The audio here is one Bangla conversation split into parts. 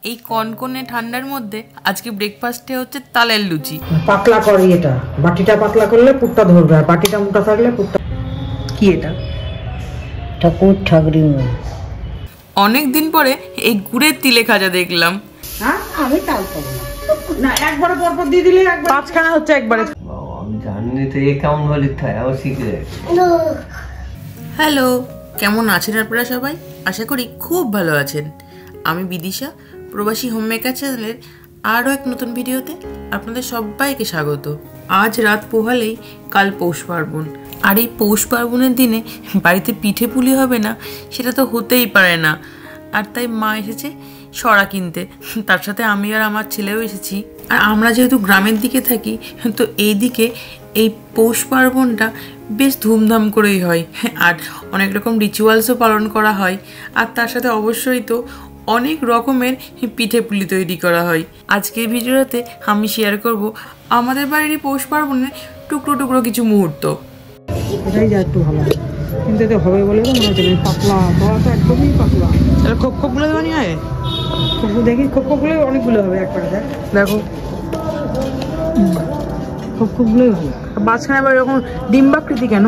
এই কনকনে ঠান্ডার মধ্যে আজকে ব্রেকফাস্টে হচ্ছে তালের লুচি। পাতলা করে এটা, বাটিটা পাতলা করলে পুরটা ধরবে, আর বাটিটা মোটা থাকলে পুরটা। কি এটা? ঠাকুর ঠাকুরি। অনেক দিন পরে এই গুড়ের তিলে খাজা দেখলাম। হ্যাঁ, আমি তাল পাবো না, একবারে পরপর দিয়ে দিলে একবার পাঁচখানা হচ্ছে একবারে। আমি জানি তো এ কেমন ভাবে লিখতে হয়, আবার শিখে। হ্যালো, কেমন আছেন আপনারা সবাই? আশা করি খুব ভালো আছেন। আমি বিদিশা, প্রবাসী হোমমেকার চ্যানেলের আরও এক নতুন ভিডিওতে আপনাদের সবাইকে স্বাগত। আজ রাত পোহালেই কাল পৌষ পার্বণ, আর এই পৌষ পার্বণের দিনে বাড়িতে পিঠে পুলি হবে না সেটা তো হতেই পারে না। আর তাই মা এসেছে সরা কিনতে, তার সাথে আমি আর আমার ছেলেও এসেছি। আর আমরা যেহেতু গ্রামের দিকে থাকি, তো এই দিকে এই পৌষ পার্বণটা বেশ ধুমধাম করেই হয়, আর অনেক রকম রিচুয়ালসও পালন করা হয়। আর তার সাথে অবশ্যই তো অনেক রকমের পিঠে পুলি তৈরি করা হয়। আজকের ভিডিওতে আমি শেয়ার করব আমাদের বাড়ির পৌষ পার্বণের টুকরো টুকরো কিছু মুহূর্ত। এটাই যা একটু ভালো, কিন্তু এটা হবে বলে তো মনে হচ্ছে পাতলা, বড়াটা একদমই পাতলা। তাহলে খোপ খোপগুলো দেওয়ানি হয়? খোপ দেখি, খোপ খোপগুলো অনেকগুলো হবে একবারে। দেখো খোপ খোপগুলোই ভালো। মাঝখানে আবার এরকম ডিম্বাকৃতি কেন?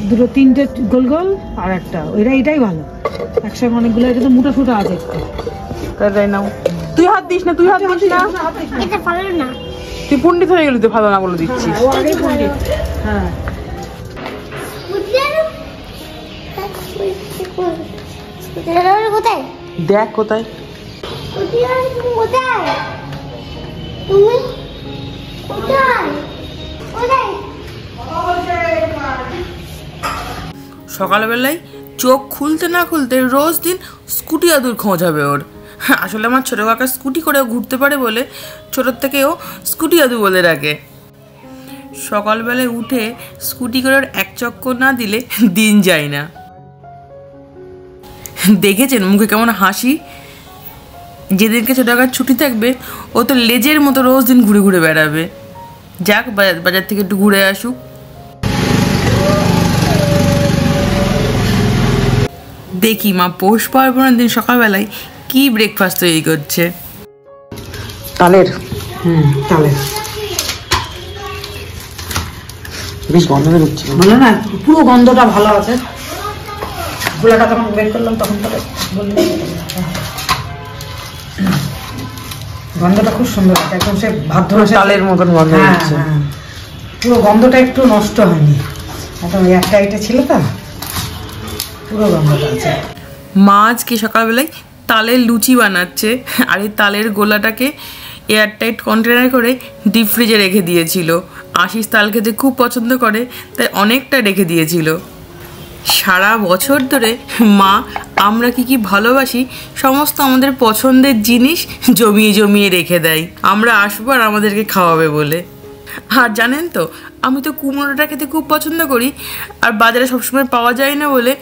দুটো তিনটে গোল গোল আর একটা, এটাই ভালো। একসঙ্গে অনেকগুলো, এটা তো মোটা ছোটা আছে একটু। তাই নাও, তুই হাত দিস না, তুই হাত দিস না, এটা ভালো না। তুই পণ্ডিত হয়ে গেলি তো, ভালো না বলে দিচ্ছিস। ও আগে পণ্ডিত। হ্যাঁ, কোথায়? দেখ কোথায়। তুমি কোথায়? সকালবেলায় চোখ খুলতে না খুলতে রোজ দিন স্কুটি আদুর খোঁজ হবে ওর। আসলে আমার ছোটো কাকা স্কুটি করেও ঘুরতে পারে বলে ছোটোর থেকে ও স্কুটি আদু বলে রাখে। সকালবেলায় উঠে স্কুটি করে ওর এক চক্কর না দিলে দিন যায় না। দেখেছেন মুখে কেমন হাসি? যেদিনকে ছোটো কাকার ছুটি থাকবে ও তো লেজের মতো রোজ দিন ঘুরে ঘুরে বেড়াবে। যাক, বাজার থেকে একটু ঘুরে আসুক। দেখি মা পৌষ পার্বণের দিন সকালবেলায় কি ব্রেকফাস্ট তৈরি করছে। তালের। তালের বেশ গন্ধ বেরোচ্ছে, বলে না, পুরো গন্ধটা ভালো আছে। গোলাটা তখন বের করলাম তখন তো গন্ধটা খুব সুন্দর, একদম সে ভাদ্র মাসে তালের মতন গন্ধ হচ্ছে। পুরো গন্ধটা একটু নষ্ট হয়নি, একদম একটা এটা ছিল তো, পুরো গন্ধটা আছে। মা আজকে সকালবেলায় তালের লুচি বানাচ্ছে, আর এই তালের গোলাটাকে এয়ারটাইট কন্টেনার করে ডিপ ফ্রিজে রেখে দিয়েছিল। আশিস তাল খেতে খুব পছন্দ করে, তাই অনেকটা রেখে দিয়েছিল। সারা বছর ধরে মা আমরা কি ভালোবাসি সমস্ত আমাদের পছন্দের জিনিস জমিয়ে জমিয়ে রেখে দেয়, আমরা আসবো আর আমাদেরকে খাওয়াবে বলে। আর জানেন তো, আমি তো কুমড়োটা খেতে খুব পছন্দ করি, আর বাজারে সবসময় পাওয়া যায় না বলে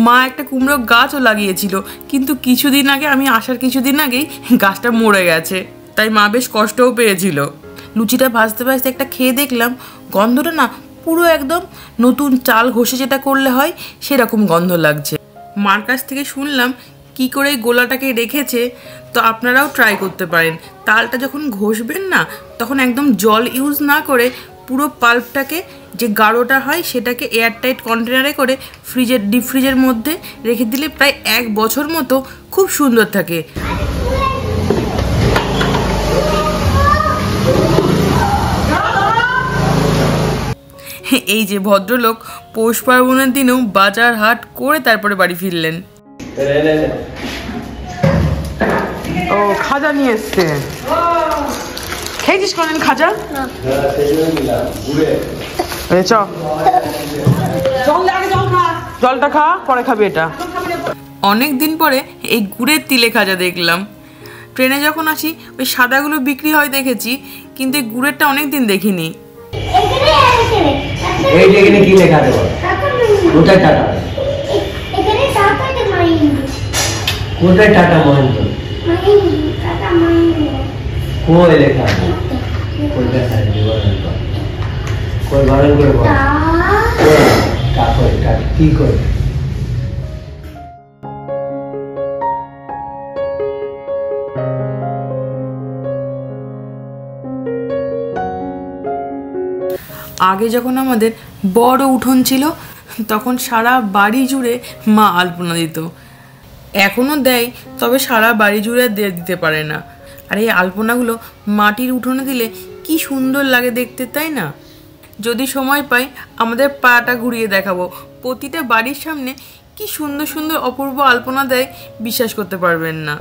মা একটা কুমড়ো গাছও লাগিয়েছিল, কিন্তু আমি আসার কিছুদিন আগেই গাছটা মরে গেছে, তাই মা বেশ কষ্টও পেয়েছিল। লুচিটা ভাজতে ভাজতে একটা খেয়ে দেখলাম, গন্ধটা না পুরো একদম নতুন চাল ঘষে যেটা করলে হয় সেরকম গন্ধ লাগছে। মার কাছ থেকে শুনলাম কি করে গোলাটাকে রেখেছে, তো আপনারাও ট্রাই করতে পারেন। তালটা যখন ঘষবেন না, তখন একদম জল ইউজ না করে পুরো পাল্পটাকে, যে গাঢ়টা হয় সেটাকে এয়ারটাইট কন্টেনারে করে ডিপ ফ্রিজের মধ্যে রেখে দিলে প্রায় 1 বছর মতো খুব সুন্দর থাকে। এই যে ভদ্রলোক পৌষ পার্বণের দিনেও বাজার হাট করে তারপরে বাড়ি ফিরলেন। ও খাজা নিয়ে এসছে, খেয়েছিস কোনদিন খাজা? জলটা খা, পরে খাবি এটা। অনেক দিন পরে এই গুড়ের তিলে খাজা দেখলাম। ট্রেনে যখন আসি ওই সাদাগুলো বিক্রি হয় দেখেছি, কিন্তু এই গুড়েরটা অনেক দিন দেখিনি। কি লেখা দেবো? কোথায় টাটা? কোথায় টাটা মহেন্দ্র? কই লেখা আছে? কই বারণ করে বল। কি করে? আগে যখন আমাদের বড় উঠোন ছিল তখন সারা বাড়ি জুড়ে মা আলপনা দিত, এখনও দেয়, তবে সারা বাড়ি জুড়ে দিতে পারে না। আর এই আলপনাগুলো মাটির উঠোনে দিলে কি সুন্দর লাগে দেখতে, তাই না? যদি সময় পাই আমাদের পাড়াটা ঘুরিয়ে দেখাবো, প্রতিটা বাড়ির সামনে কি সুন্দর সুন্দর অপূর্ব আলপনা দেয়, বিশ্বাস করতে পারবেন না।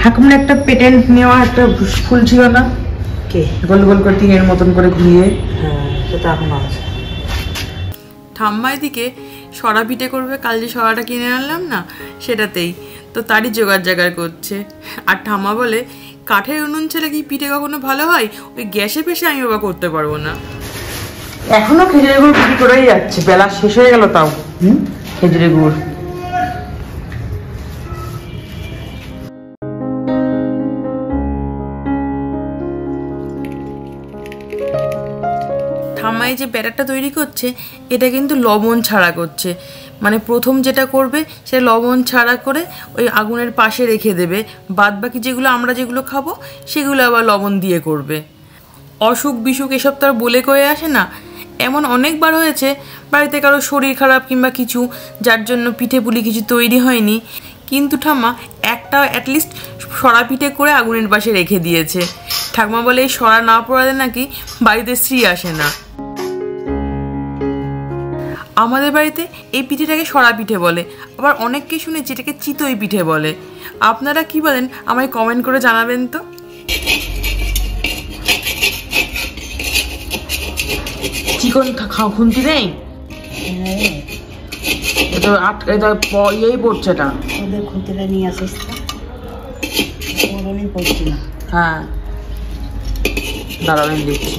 ঠাকুমার একটা পেটেন্ট নেওয়া একটা ফুল ছিল না, কে গোল গোল করে তিনের মতন করে ঘুরিয়ে, হ্যাঁ সেটা এখন আছে। ঠাম্মা এদিকে সরা পিঠে করবে, কাল যে সরাটা কিনে আনলাম না সেটাতেই তো তারই জোগাড় করছে। আর ঠাম্মা বলে কাঠের উনুন ছেলে কি পিঠে কখনো ভালো হয়, ওই গ্যাসে ফেসে আমি বাবা করতে পারবো না। এখনো খেজুরের গুড় বিক্রি করেই যাচ্ছে, বেলা শেষ হয়ে গেল তাও। খেজুরের গুড় ঠাম্মাই যে ব্যাটারটা তৈরি করছে এটা কিন্তু লবণ ছাড়া করছে, মানে প্রথম যেটা করবে সে লবণ ছাড়া করে ওই আগুনের পাশে রেখে দেবে, বাদ বাকি যেগুলো আমরা যেগুলো খাবো সেগুলো আবার লবণ দিয়ে করবে। অসুখ বিসুখ এসব তো আর বলে কয়ে আসে না, এমন অনেকবার হয়েছে বাড়িতে কারো শরীর খারাপ কিংবা কিছু, যার জন্য পিঠে পুলি কিছু তৈরি হয়নি, কিন্তু ঠাম্মা একটা অ্যাটলিস্ট সরা পিঠে করে আগুনের পাশে রেখে দিয়েছে। ঠাকুমা বলে এই সরা না পড়ালে নাকি বাড়িতে শ্রী আসে না। আমাদের বাড়িতে এই পিঠেটাকে সরা পিঠে বলে, আবার অনেককে শুনেছি এটাকে চিতই পিঠে বলে। আপনারা কি বলেন আমায় কমেন্ট করে জানাবেন তো। চিকন খুন্তি নেই, এটা ইয়েই পড়ছে, এটা ওদের খুঁটিটা নিয়ে আসিস পড়ছি না। হ্যাঁ দাঁড়াবেন দেখছি,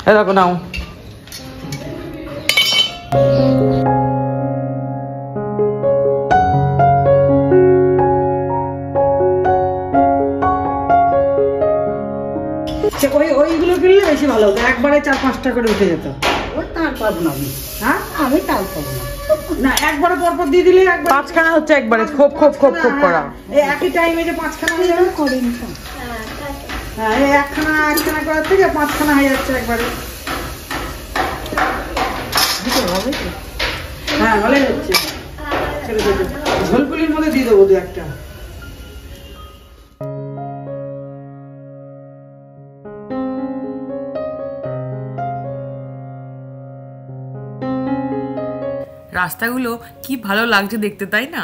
এ দেখো নাও। ওইগুলো কিনলে বেশি ভালো হতো, একবারে 4-5টা করে উঠে যেত। ওই তার পাবো না আমি, হ্যাঁ আমি তার পাবো না। না একবারে পরপর দিয়ে দিলে একবার 5খানা হচ্ছে, একবারে খোপ খোপ খোপ খোপ করা, এই একই টাইমে যে 5খানা হয়ে যাবে। করিনি তো। হ্যাঁ এই একখানা করার থেকে 5খানা হয়ে যাচ্ছে একবারে। হ্যাঁ ভালোই হচ্ছে, ছেড়ে দেবো, ঝোলপুলির মধ্যে দিয়ে দেবো 2-1টা। রাস্তাগুলো কি ভালো লাগছে দেখতে, তাই না?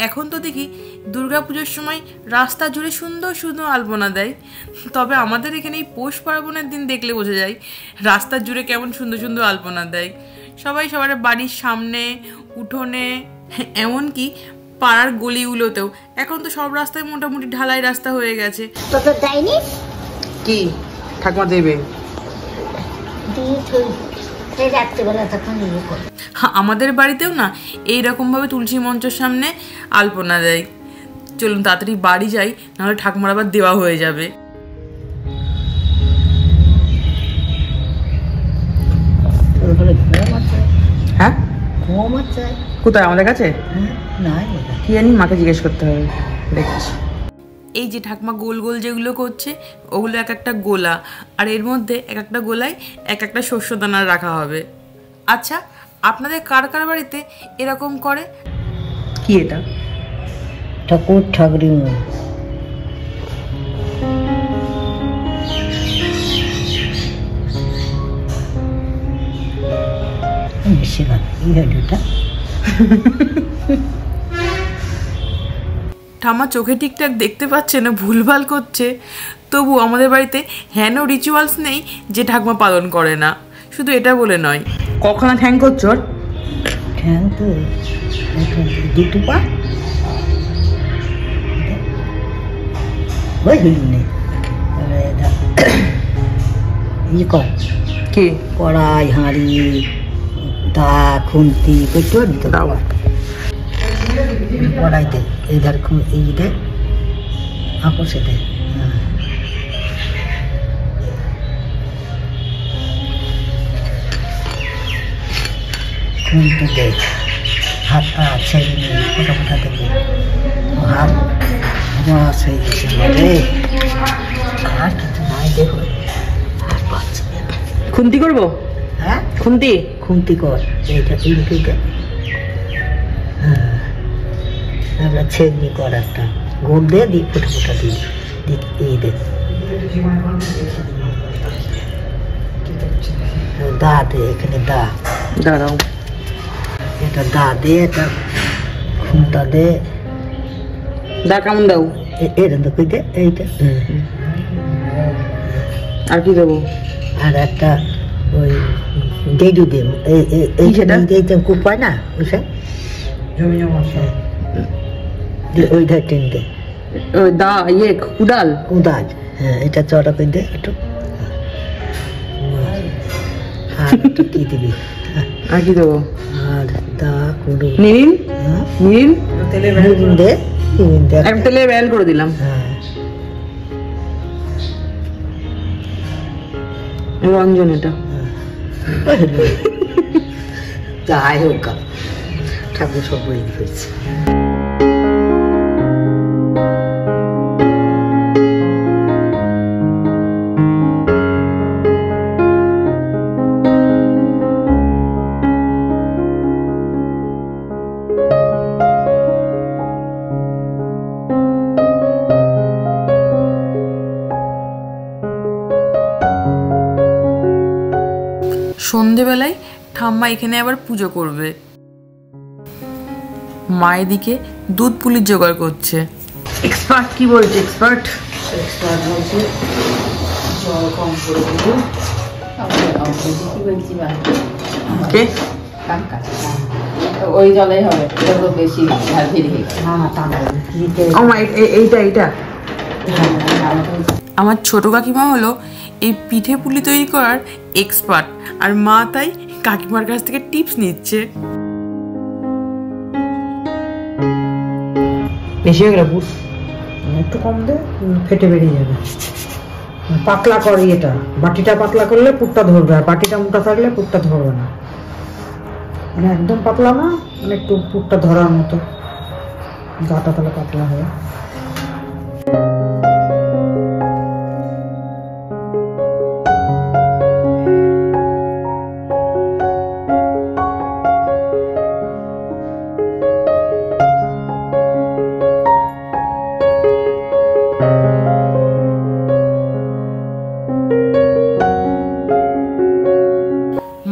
এখন তো দেখি দুর্গাপুজোর সময় রাস্তা জুড়ে সুন্দর সুন্দর আলপনা দেয়, তবে আমাদের এখানে এই পৌষ পার্বণের দিন দেখলে বোঝা যায় রাস্তা জুড়ে কেমন সুন্দর সুন্দর আলপনা দেয়। সবাই সবার বাড়ির সামনে, উঠোনে, এমনকি পাড়ার গলিগুলোতেও। এখন তো সব রাস্তায় মোটামুটি ঢালাই রাস্তা হয়ে গেছে। তো তো দেয়নি কি ঠাকুমা দেবে? রাত্রিবেলা তখন ইয়ে করে। আমাদের বাড়িতেও না এইরকমভাবে তুলসী মঞ্চের সামনে আলপনা দেয়। চলুন তাড়াতাড়ি বাড়ি যাই, নাহলে ঠাকুমার আবার দেওয়া হয়ে যাবে। হ্যাঁ ঘুম আছে কোথায়? আমাদের কাছে না, কি জানি, মাকে জিজ্ঞেস করতে হবে, দেখছি। এই যে ঠাকুমা গোল গোল যেগুলো করছে ওগুলো এক একটা গোলা, আর এর মধ্যে এক একটা গোলায় এক একটা শস্য দানা রাখা হবে। আচ্ছা আপনাদের কার কার বাড়িতে এরকম করে? কি এটা? ঠাকুর ঠাকুরি বেশি ভালো এই ভিডিওটা। ঠাম্মা চোখে ঠিকঠাক দেখতে পাচ্ছে না, ভুলভাল করছে, তবু আমাদের বাড়িতে হেন রিচুয়ালস নেই যে ঠাকুমা পালন করে না। শুধু এটা বলে নয়, কখনো ঠ্যাং করছো? ঠ্যাং তো দুটো পা নেই, ইয়ে কর কি কড়াই হাঁড়ি দা খুন্তি পেটো দিতে দাও। কড়াইতে এই ধার এইটা আপোষেতে খুন্তি দেয়, হাতটা ছেড়ে নিয়ে ফোটা ফোটা দেবে, হাত রস হয়ে গেছে রে। আর কিছু নাই দেখো, আর পাচ্ছি না। খুন্তি করবো? হ্যাঁ, খুন্তি? খুন্তি কর, এইটা তিনটে দে। হ্যাঁ, আমরা ছেগনি কর একটা, গুড় দিয়ে দিই, ফুটা ফুটা দিই, দিয়ে দে। দা দে, এখানে দা, দাঁড়াও, এটা দা দে, এটা খুন্তা দে। দা কেমন দাও? এটা তো কই দে, এইটা। আর কি দেবো? আর একটা ওই ডেডু দে, এইটা কুপ পায় না, ওইসব জমি মশলা, ওই ধার টেন দে। ওই দা ইয়ে কুদাল? কুদাল, হ্যাঁ, এটা চড়া করে দে একটু। আর একটু কি দিবি? আর কি দেবো? আর দা কুড়ু, নিম, নিম নুন দে, নুন দে। এক তেলে বেল করে দিলাম। হ্যাঁ, রঞ্জন এটা। যাই হোক, ঠাকুর সব বই ফেলছে। সন্ধেবেলায় ঠাম্মা এখানে আবার পুজো করবে। মায়ের দিকে দুধ পুলির জোগাড় করছে। এক্সপার্ট কি বলছে? এক্সপার্ট বলছে জল কম করে দেবো। ওই জলেই হবে, এটা তো বেশি এইটা এইটা আমার ছোট কাকিমা হলো এই পিঠে পুলি তৈরি করার এক্সপার্ট, আর মা তাই কাকিমার কাছ থেকে টিপস নিচ্ছে। বেশি হয়ে গেল বুঝ, একটু কম দে, ফেটে বেরিয়ে যাবে। পাতলা কর এটা, বাটিটা পাতলা করলে পুরটা ধরবে, আর বাটিটা মোটা থাকলে পুরটা ধরবে না। মানে একদম পাতলা না, মানে একটু পুরটা ধরার মতো, গাটা তাহলে পাতলা হয়।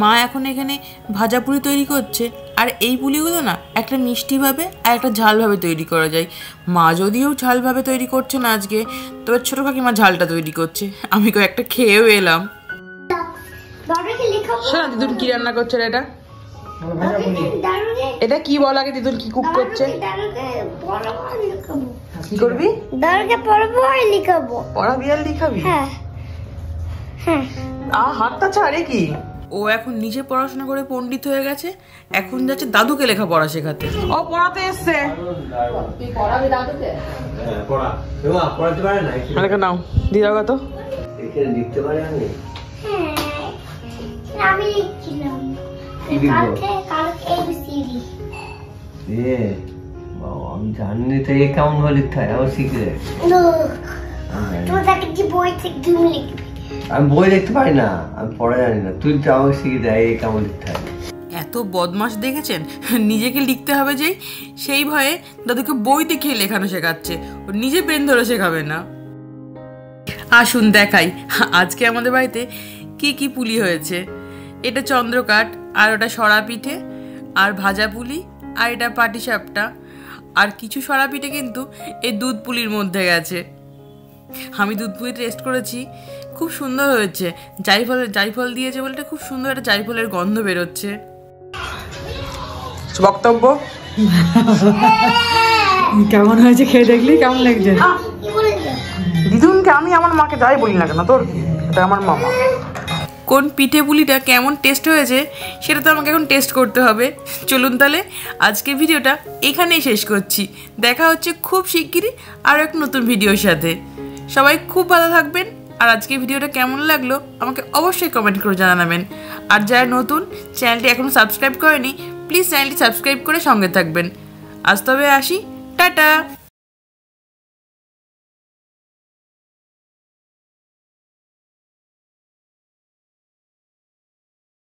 মা এখন এখানে ভাজা পুলি তৈরি করছে, আর এই পুলিগুলো না একটা মিষ্টিভাবে আর একটা ঝালভাবে তৈরি করা যায়। মা যদিও ঝালভাবে তৈরি করছে না আজকে, তবে ছোটো কাকিমা ঝালটা তৈরি করছে। আমি কয়েকটা খেয়েও এলাম। শোনা দিদুন কি রান্না করছে রে? এটা এটা কি বল আগে, দিদুন কি কুক করছে? কি করবি? পড়া বিয়াল লিখাবি? হাতটা ছাড়ে কি? ও এখন নিজে পড়াশোনা করে পণ্ডিত হয়ে গেছে, এখন যাচ্ছে দাদুকে লেখাপড়া শেখাতে। ও পড়াতে এসছে। তুই পড়াবি দাদুকে? হ্যাঁ, পড়াতে পারে না, লেখা নাও দিয়ে দাও তো। এখানে লিখতে পারে না। আমি লিখছিলাম আমি জানি তো এ কেমন ভাবে লিখতে হয়, আবার শিখলে। আমি বই দেখতে পারি না, আমি পড়া জানি না, তুই তো আমাকে শিখে দেয় এ কেমন লিখতে হয়। এত বদমাশ দেখেছেন, নিজেকে লিখতে হবে যেই সেই ভয়ে দাদুকে বই দেখিয়ে লেখানো শেখাচ্ছে, ও নিজে পেন ধরে শেখাবে না। আসুন দেখাই আজকে আমাদের বাড়িতে কি কি পুলি হয়েছে। এটা চন্দ্রকাঠ, আর ওটা সরা পিঠে, আর ভাজা পুলি, আর এটা পাটিসাপটা, আর কিছু সরা পিঠে কিন্তু এই দুধ পুলির মধ্যে গেছে। আমি দুধ পুলি টেস্ট করেছি, খুব সুন্দর হয়েছে। জাইফল দিয়েছে বলতে খুব সুন্দর একটা জাইফলের গন্ধ বেরোচ্ছে। বক্তব্য কেমন হয়েছে খেয়ে দেখলি? কেমন লাগছে? দিদুনকে আমি আমার মাকে যাই বলি না কেন, তোর এটা আমার মামা। কোন পিঠে পুলিটা কেমন টেস্ট হয়েছে সেটা তো আমাকে এখন টেস্ট করতে হবে। চলুন তাহলে আজকে ভিডিওটা এখানেই শেষ করছি। দেখা হচ্ছে খুব শিগগিরই আরও এক নতুন ভিডিওর সাথে। সবাই খুব ভালো থাকবেন, আর আজকে ভিডিওটা কেমন লাগলো আমাকে অবশ্যই কমেন্ট করে জানাবেন। আর যারা নতুন চ্যানেলটি এখনও সাবস্ক্রাইব করেনি, প্লিজ চ্যানেলটি সাবস্ক্রাইব করে সঙ্গে থাকবেন। আজ তবে আসি, টাটা।